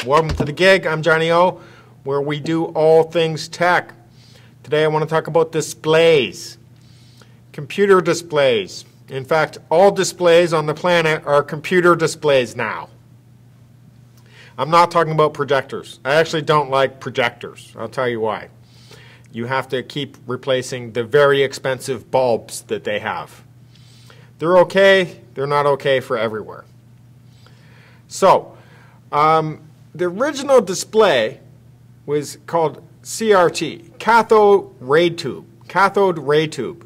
Welcome to The Gig. I'm Johnny O, where we do all things tech. Today I want to talk about displays, computer displays. In fact, all displays on the planet are computer displays now. I'm not talking about projectors. I actually don't like projectors. I'll tell you why. You have to keep replacing the very expensive bulbs that they have. They're okay. They're not okay for everywhere. So, the original display was called CRT, cathode ray tube. Cathode ray tube.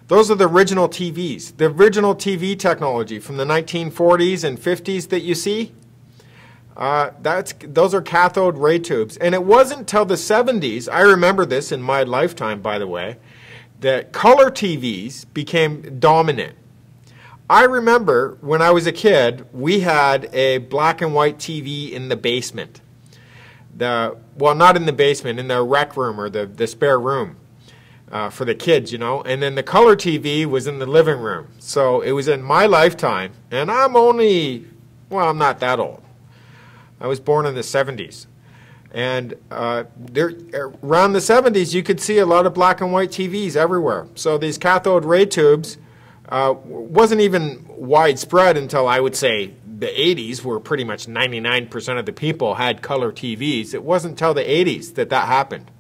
Those are the original TVs. The original TV technology from the 1940s and 50s that you see, those are cathode ray tubes. And it wasn't until the 70s, I remember this in my lifetime, by the way, that color TVs became dominant. I remember when I was a kid, we had a black and white TV in the basement. Well, not in the basement, in the rec room or the spare room for the kids, you know. And then the color TV was in the living room. So it was in my lifetime, and I'm only, well, I'm not that old. I was born in the 70s. And around the 70s, you could see a lot of black and white TVs everywhere. So these cathode ray tubes wasn't even widespread until I would say the 80s, where pretty much 99% of the people had color TVs. It wasn't until the 80s that happened.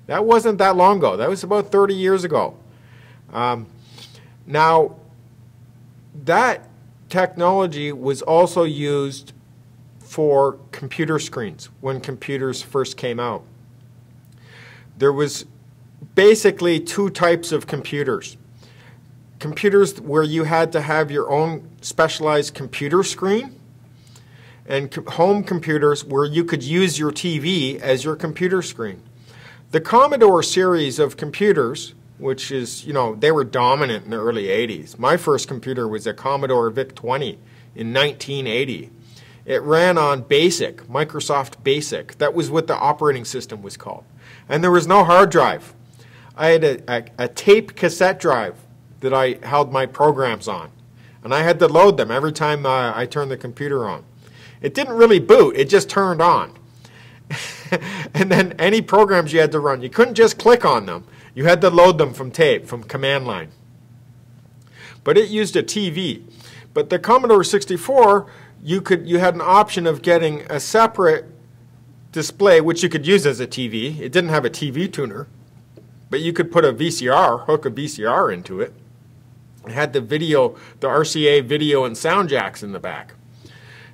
That wasn't that long ago. That was about 30 years ago. Now, that technology was also used for computer screens when computers first came out. There was basically two types of computers. Computers where you had to have your own specialized computer screen, and home computers where you could use your TV as your computer screen. The Commodore series of computers, which is, you know, they were dominant in the early 80s. My first computer was a Commodore VIC-20 in 1980. It ran on BASIC, Microsoft BASIC. That was what the operating system was called. And there was no hard drive. I had a tape cassette drive that I held my programs on. And I had to load them every time I turned the computer on. It didn't really boot, it just turned on. And then any programs you had to run, you couldn't just click on them. You had to load them from tape, from command line. But it used a TV. But the Commodore 64, you had an option of getting a separate display, which you could use as a TV. It didn't have a TV tuner, but you could put a VCR, hook a VCR into it. It had the video, the RCA video and sound jacks in the back.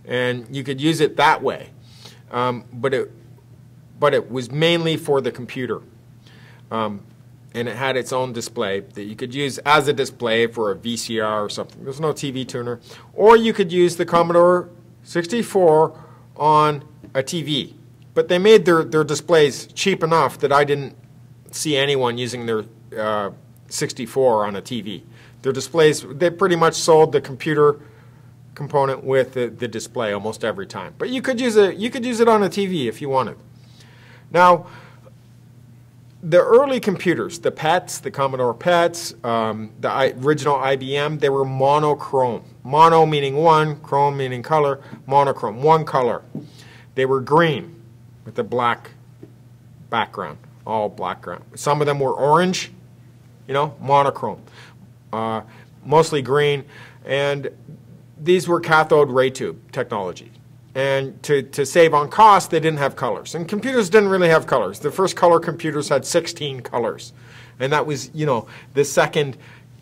And you could use it that way. But it was mainly for the computer. And it had its own display that you could use as a display for a VCR or something. There's no TV tuner. Or you could use the Commodore 64 on a TV. But they made their displays cheap enough that I didn't see anyone using their 64 on a TV. Their displays, they pretty much sold the computer component with the display almost every time. But you could use it on a TV if you wanted. Now, the early computers, the PETs, the Commodore PETs, the original IBM, they were monochrome. Mono meaning one, chrome meaning color, monochrome, one color. They were green with a black background, all black ground. Some of them were orange, you know, monochrome. Mostly green, and these were cathode ray tube technology. And to save on cost, they didn't have colors. And computers didn't really have colors. The first color computers had 16 colors. And that was, you know, the second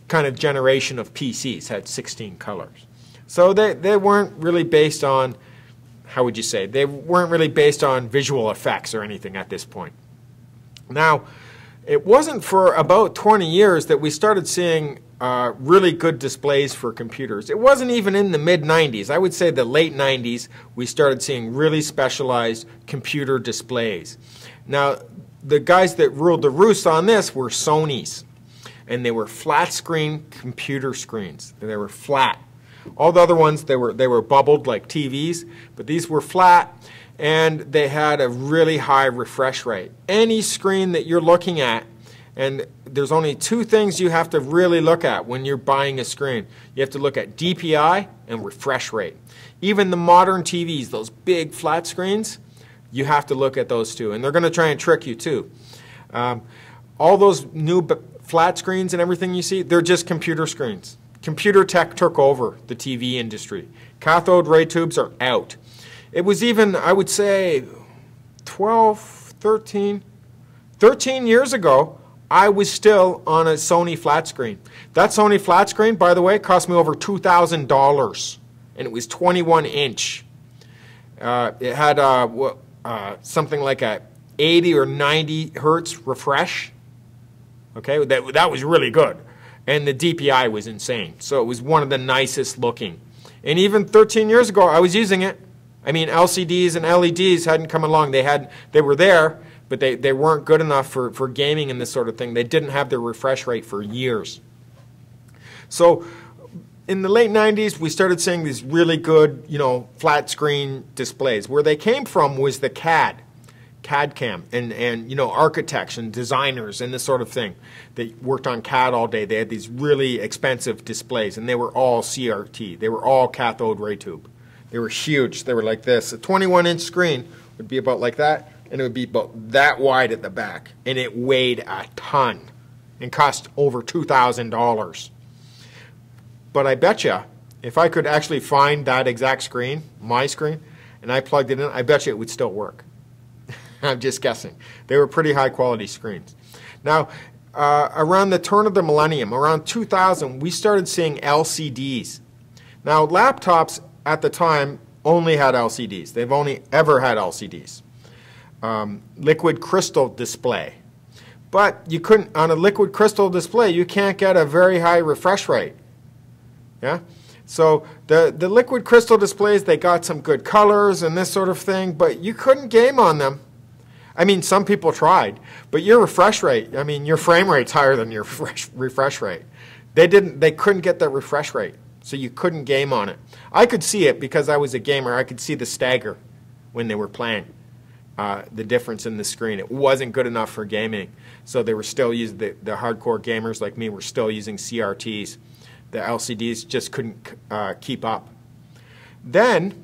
kind of generation of PCs had 16 colors. So they weren't really based on, how would you say, they weren't really based on visual effects or anything at this point. Now, it wasn't for about 20 years that we started seeing really good displays for computers. It wasn't even in the mid-90s. I would say the late 90s, we started seeing really specialized computer displays. Now, the guys that ruled the roost on this were Sony's. And they were flat-screen computer screens. They were flat. All the other ones, they were bubbled like TVs, but these were flat, and they had a really high refresh rate. Any screen that you're looking at And there's only two things you have to really look at when you're buying a screen. You have to look at DPI and refresh rate. Even the modern TVs, those big flat screens, you have to look at those two. And they're going to try and trick you too. All those new flat screens and everything you see, they're just computer screens. Computer tech took over the TV industry. Cathode ray tubes are out. It was even, I would say, 13 years ago, I was still on a Sony flat screen. That Sony flat screen, by the way, cost me over $2,000, and it was 21-inch. It had something like a 80 or 90 hertz refresh. Okay, that was really good. And the DPI was insane. So it was one of the nicest looking. And even 13 years ago, I was using it. I mean, LCDs and LEDs hadn't come along. They were there, but they weren't good enough for gaming and this sort of thing. They didn't have their refresh rate for years. So in the late 90s, we started seeing these really good, flat screen displays. Where they came from was the CAD-CAM, and architects and designers and this sort of thing. They worked on CAD all day. They had these really expensive displays, and they were all CRT. They were all cathode ray tube. They were huge. They were like this. A 21-inch screen would be about like that, and it would be about that wide at the back, and it weighed a ton and cost over $2,000. But I bet you, if I could actually find that exact screen, my screen, and I plugged it in, I bet you it would still work. I'm just guessing. They were pretty high quality screens. Now, around the turn of the millennium, around 2000, we started seeing LCDs. Now, laptops at the time only had LCDs. They've only ever had LCDs. Liquid crystal display. But you couldn't, on a liquid crystal display, you can't get a very high refresh rate. Yeah? So the liquid crystal displays, they got some good colors and this sort of thing, but you couldn't game on them. I mean, some people tried, but your refresh rate, I mean, your frame rate's higher than your refresh rate. They couldn't get that refresh rate, so you couldn't game on it. I could see it because I was a gamer. I could see the stagger when they were playing, the difference in the screen. It wasn't good enough for gaming, so they were still using, the hardcore gamers like me were still using CRTs. The LCDs just couldn't keep up. Then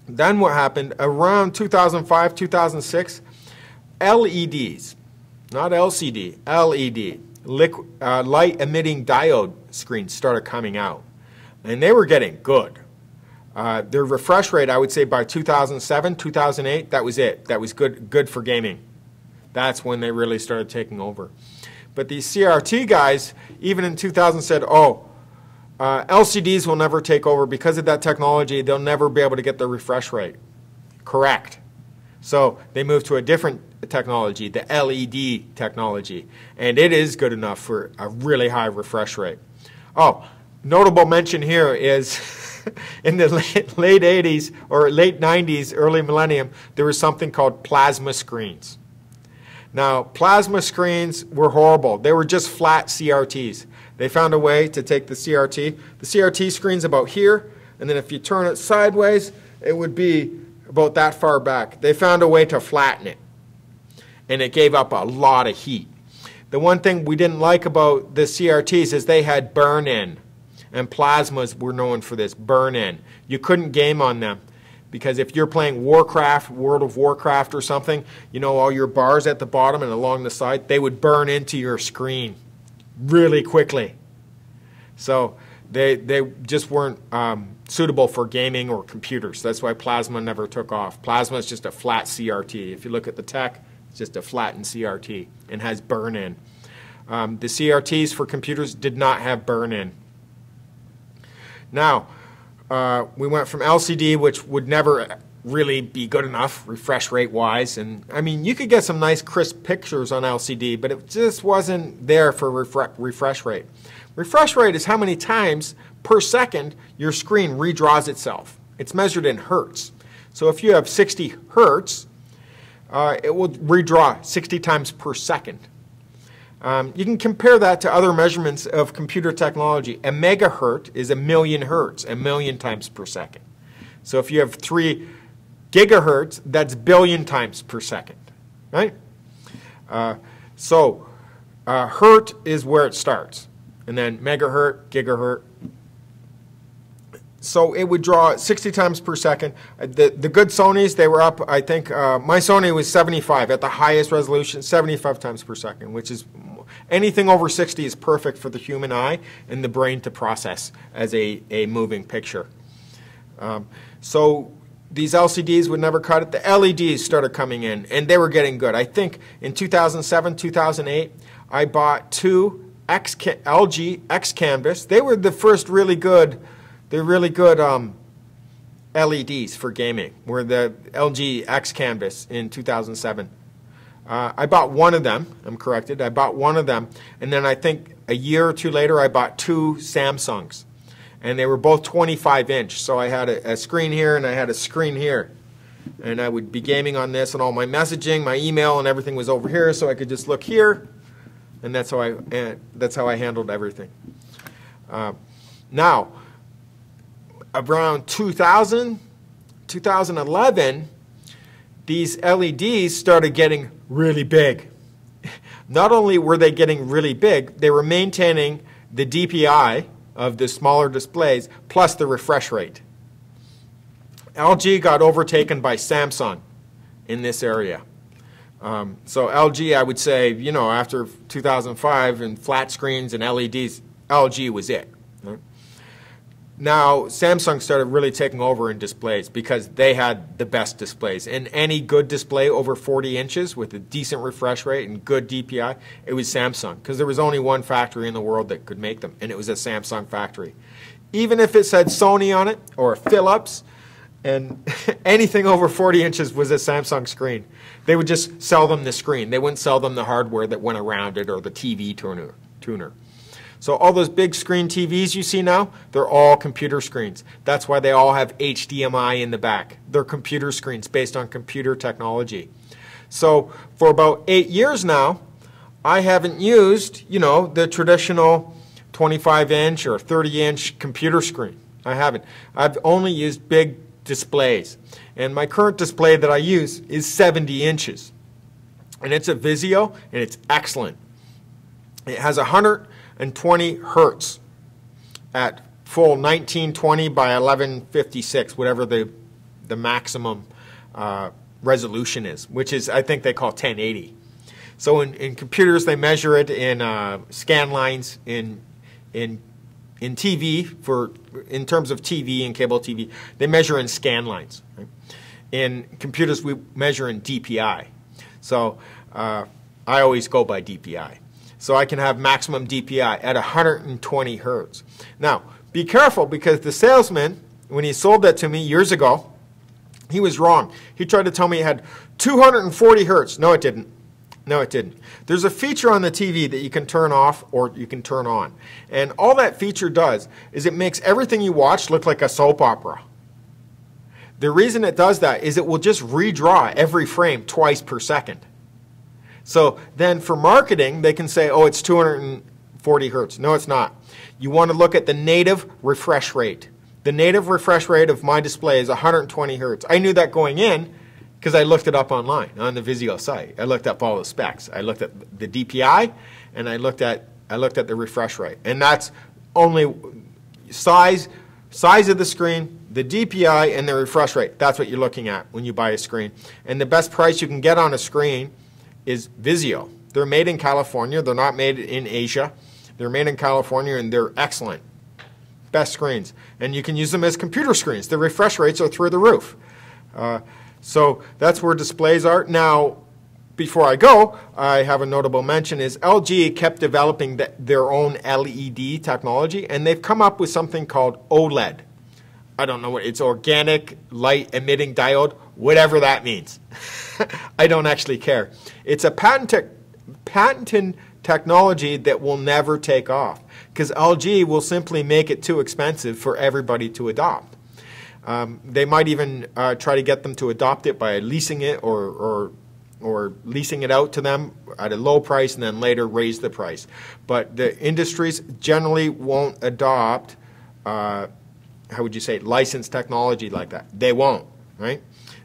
what happened, around 2005, 2006, LEDs, not LCD, LED, light emitting diode screens started coming out. And they were getting good. Their refresh rate, I would say by 2007, 2008, that was it. That was good for gaming. That's when they really started taking over. But these CRT guys, even in 2000, said, LCDs will never take over because of that technology. They'll never be able to get the refresh rate. Correct. So they moved to a different technology, the LED technology, and it is good enough for a really high refresh rate. Oh, notable mention here is in the late 80s or late 90s, early millennium, there was something called plasma screens. Now, plasma screens were horrible. They were just flat CRTs. They found a way to take the CRT screen's about here, and then if you turn it sideways, it would be about that far back. They found a way to flatten it, and it gave up a lot of heat. The one thing we didn't like about the CRTs is they had burn-in, and plasmas were known for this, burn-in. You couldn't game on them, because if you're playing Warcraft, World of Warcraft or something, all your bars at the bottom and along the side, they would burn into your screen really quickly. So they just weren't suitable for gaming or computers. That's why plasma never took off. Plasma is just a flat CRT. If you look at the tech, it's just a flattened CRT and has burn-in. The CRTs for computers did not have burn-in. Now, we went from LCD, which would never really be good enough refresh rate wise, and I mean you could get some nice crisp pictures on LCD, but it just wasn't there for refresh rate. Refresh rate is how many times per second your screen redraws itself. It's measured in hertz. So if you have 60 hertz, it will redraw 60 times per second. You can compare that to other measurements of computer technology. A megahertz is 1,000,000 hertz, 1,000,000 times per second. So if you have 3 gigahertz, that's billion times per second, right? So Hertz is where it starts, and then megahertz, gigahertz. So it would draw 60 times per second. The good Sonys, they were up, I think, my Sony was 75 at the highest resolution, 75 times per second, which is anything over 60 is perfect for the human eye and the brain to process as a moving picture. So these LCDs would never cut it. The LEDs started coming in, and they were getting good. I think in 2007, 2008, I bought two LG X Canvas. They were the first really good LEDs for gaming, were the LG X Canvas in 2007. I bought one of them. I'm corrected. I bought one of them, and then I think a year or two later I bought two Samsungs, and they were both 25-inch. So I had a screen here and I had a screen here, and I would be gaming on this, and all my messaging, my email, and everything was over here, so I could just look here, and that's how I handled everything. Now, around 2000, 2011, these LEDs started getting really big. Not only were they getting really big, they were maintaining the DPI of the smaller displays plus the refresh rate. LG got overtaken by Samsung in this area. So LG, I would say, you know, after 2005 and flat screens and LEDs, LG was it. Right? Now, Samsung started really taking over in displays because they had the best displays. And any good display over 40 inches with a decent refresh rate and good DPI, it was Samsung, because there was only one factory in the world that could make them, and it was a Samsung factory. Even if it said Sony on it or Philips, and anything over 40 inches was a Samsung screen, they would just sell them the screen. They wouldn't sell them the hardware that went around it or the TV tuner. So all those big screen TVs you see now, they're all computer screens. That's why they all have HDMI in the back. They're computer screens based on computer technology. So for about 8 years now, I haven't used, you know, the traditional 25-inch or 30-inch computer screen. I haven't. I've only used big displays. And my current display that I use is 70 inches. And it's a Vizio, and it's excellent. It has 120 hertz at full 1920 by 1156, whatever the maximum resolution is, which is, I think they call 1080. So in computers, they measure it in scan lines, in TV, in terms of TV and cable TV, they measure in scan lines. Right? In computers, we measure in DPI. So I always go by DPI. So I can have maximum DPI at 120 hertz. Now, be careful, because the salesman, when he sold that to me years ago, he was wrong. He tried to tell me it had 240 hertz. No, it didn't. No, it didn't. There's a feature on the TV that you can turn off or you can turn on. And all that feature does is it makes everything you watch look like a soap opera. The reason it does that is it will just redraw every frame twice per second. So then for marketing, they can say, oh, it's 240 hertz. No, it's not. You want to look at the native refresh rate. The native refresh rate of my display is 120 hertz. I knew that going in because I looked it up online on the Vizio site. I looked up all the specs. I looked at the DPI, and I looked at the refresh rate. And that's only size of the screen, the DPI, and the refresh rate. That's what you're looking at when you buy a screen. And the best price you can get on a screen is Vizio. They're made in California. They're not made in Asia. They're made in California, and they're excellent. Best screens. And you can use them as computer screens. The refresh rates are through the roof. So that's where displays are. Now, before I go, I have a notable mention is LG kept developing their own LED technology, and they've come up with something called OLED. I don't know what it's, organic light emitting diode, whatever that means. I don't actually care. It's a patented technology that will never take off because LG will simply make it too expensive for everybody to adopt. They might even try to get them to adopt it by leasing it or leasing it out to them at a low price and then later raise the price. But the industries generally won't adopt, how would you say, licensed technology like that. They won't, right?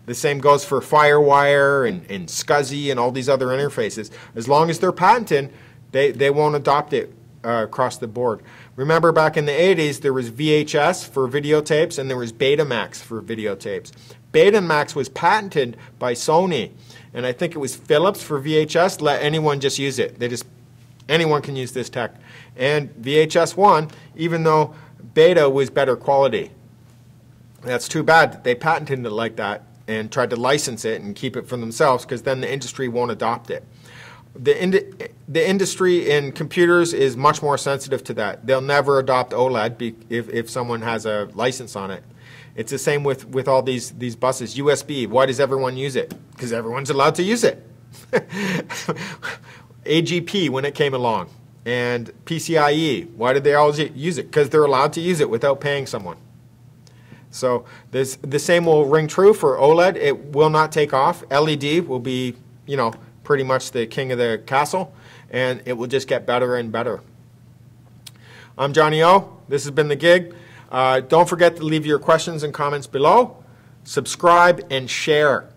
The same goes for FireWire and SCSI and all these other interfaces. As long as they're patented, They won't adopt it across the board. Remember back in the 80s, there was VHS for videotapes and there was Betamax for videotapes. Betamax was patented by Sony, and I think it was Philips for VHS. Let anyone just use it. Anyone can use this tech. And VHS won, even though Beta was better quality. That's too bad that they patented it like that and tried to license it and keep it for themselves, because then the industry won't adopt it. The industry in computers is much more sensitive to that. They'll never adopt OLED if someone has a license on it. It's the same with all these buses. USB, why does everyone use it? Because everyone's allowed to use it. AGP, when it came along, and PCIe, why did they always use it? Because they're allowed to use it without paying someone. So the same will ring true for OLED. It will not take off. LED will be, pretty much the king of the castle, and it will just get better and better. I'm Johnny O. This has been The Gig. Don't forget to leave your questions and comments below. Subscribe and share.